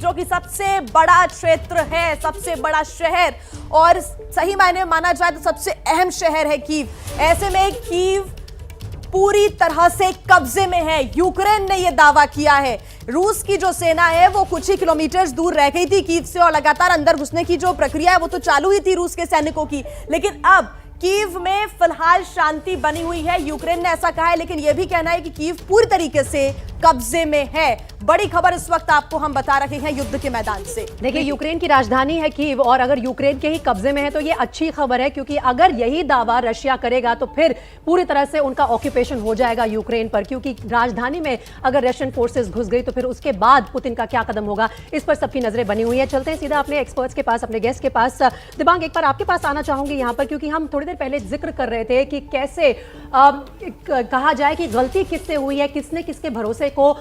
जो कि सबसे बड़ा क्षेत्र है, सबसे बड़ा शहर और सही मायने माना जाए तो सबसे अहम शहर है कीव। ऐसे में कीव पूरी तरह से कब्जे में है। यूक्रेन ने यह दावा किया है। रूस की जो सेना है वो कुछ ही किलोमीटर दूर रह गई थी कीव से और लगातार अंदर घुसने की जो प्रक्रिया है वो तो चालू ही थी रूस के सैनिकों की, लेकिन अब कीव में फिलहाल शांति बनी हुई है। यूक्रेन ने ऐसा कहा है, लेकिन यह भी कहना है कि कीव पूरी तरीके से कब्जे में है। बड़ी खबर इस वक्त आपको हम बता रहे हैं युद्ध के मैदान से। देखिए, यूक्रेन की राजधानी है कीव और अगर यूक्रेन के ही कब्जे में है तो ये अच्छी खबर है, क्योंकि अगर यही दावा रशिया करेगा तो फिर पूरी तरह से उनका ऑक्यूपेशन हो जाएगा यूक्रेन पर, क्योंकि राजधानी में अगर रशियन फोर्सेस घुस गई तो फिर उसके बाद पुतिन का क्या कदम होगा, इस पर सबकी नजरें बनी हुई है। चलते हैं सीधा अपने एक्सपर्ट्स के पास, अपने गेस्ट के पास। दिबांग, एक बार आपके पास आना चाहूंगी यहाँ पर, क्योंकि हम थोड़ी देर पहले जिक्र कर रहे थे कि कैसे कहा जाए कि गलती किससे हुई है, किसने किसके भरोसे को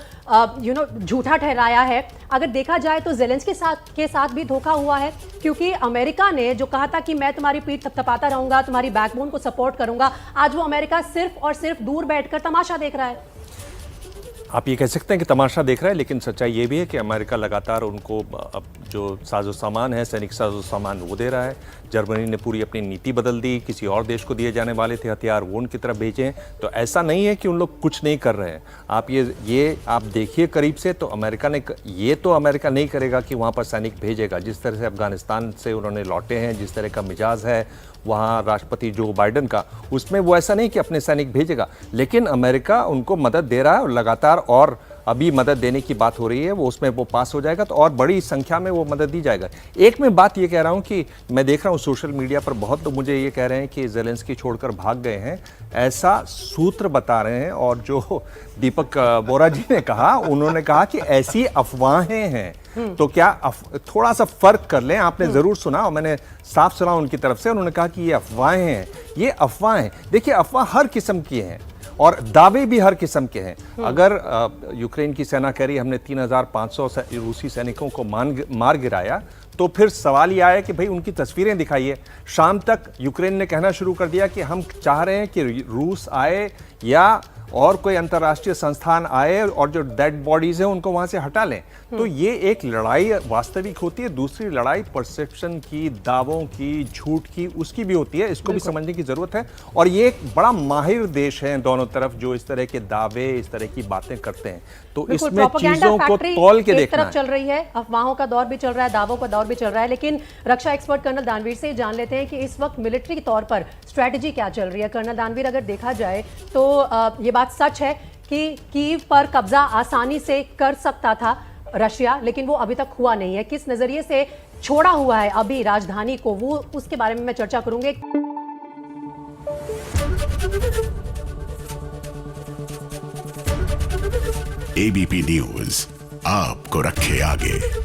झूठा ठहराया है। अगर देखा जाए तो ज़ेलेंस्की के साथ भी धोखा हुआ है, क्योंकि अमेरिका ने जो कहा था कि मैं तुम्हारी पीठ थपथपाता रहूंगा, तुम्हारी बैकबोन को सपोर्ट करूंगा, आज वो अमेरिका सिर्फ और सिर्फ दूर बैठकर तमाशा देख रहा है। आप ये कह सकते हैं कि तमाशा देख रहा है, लेकिन सच्चाई ये भी है कि अमेरिका लगातार उनको अब जो साजो सामान है, सैनिक साजो सामान वो दे रहा है। जर्मनी ने पूरी अपनी नीति बदल दी, किसी और देश को दिए जाने वाले थे हथियार वो उनकी तरफ भेजे। तो ऐसा नहीं है कि उन लोग कुछ नहीं कर रहे हैं। आप ये आप देखिए करीब से, तो अमेरिका नहीं करेगा कि वहाँ पर सैनिक भेजेगा। जिस तरह से अफगानिस्तान से उन्होंने लौटे हैं, जिस तरह का मिजाज है वहाँ राष्ट्रपति जो बाइडेन का, उसमें वो ऐसा नहीं कि अपने सैनिक भेजेगा, लेकिन अमेरिका उनको मदद दे रहा है और लगातार और अभी मदद देने की बात हो रही है। वो उसमें वो पास हो जाएगा तो और बड़ी संख्या में वो मदद दी जाएगा। एक मैं बात ये कह रहा हूँ कि मैं देख रहा हूँ सोशल मीडिया पर बहुत लोग मुझे ये कह रहे हैं कि ज़ेलेंस्की छोड़कर भाग गए हैं, ऐसा सूत्र बता रहे हैं। और जो दीपक बोरा जी ने कहा, उन्होंने कहा कि ऐसी अफवाहें हैं। तो क्या थोड़ा सा फर्क कर लें। आपने जरूर सुना और मैंने साफ सुना उनकी तरफ से, उन्होंने कहा कि ये अफवाहें हैं। ये अफवाहें, देखिए अफवाह हर किस्म की हैं और दावे भी हर किस्म के हैं। अगर यूक्रेन की सेना कह रही हमने 3500 रूसी सैनिकों को मार गिराया, तो फिर सवाल ये आया कि भाई उनकी तस्वीरें दिखाइए। शाम तक यूक्रेन ने कहना शुरू कर दिया कि हम चाह रहे हैं कि रूस आए या और कोई अंतर्राष्ट्रीय संस्थान आए और जो डेड बॉडीज हैं उनको वहां से हटा लें। तो ये एक लड़ाई वास्तविक होती है, दूसरी लड़ाई परसेप्शन की, दावों की, झूठ की, उसकी भी होती है। इसको भी समझने की जरूरत है। और ये एक बड़ा माहिर देश है दोनों तरफ, जो इस तरह के दावे, इस तरह की बातें करते हैं। तो इसमें चीजों को तौल के देखना है। चल रही है, अफवाहों का दौर भी चल रहा है, दावों का दौर भी चल रहा है, लेकिन रक्षा एक्सपर्ट कर्नल दानवीर से जान लेते हैं कि इस वक्त मिलिट्री के तौर पर स्ट्रेटजी क्या चल रही है। कर्नल दानवीर, अगर देखा जाए तो ये बात सच है कि कीव पर कब्जा आसानी से कर सकता था रशिया, लेकिन वो अभी तक हुआ नहीं है। किस नजरिए से छोड़ा हुआ है अभी राजधानी को, वो उसके बारे में मैं चर्चा करूंगी। एबीपी न्यूज आपको रखे आगे।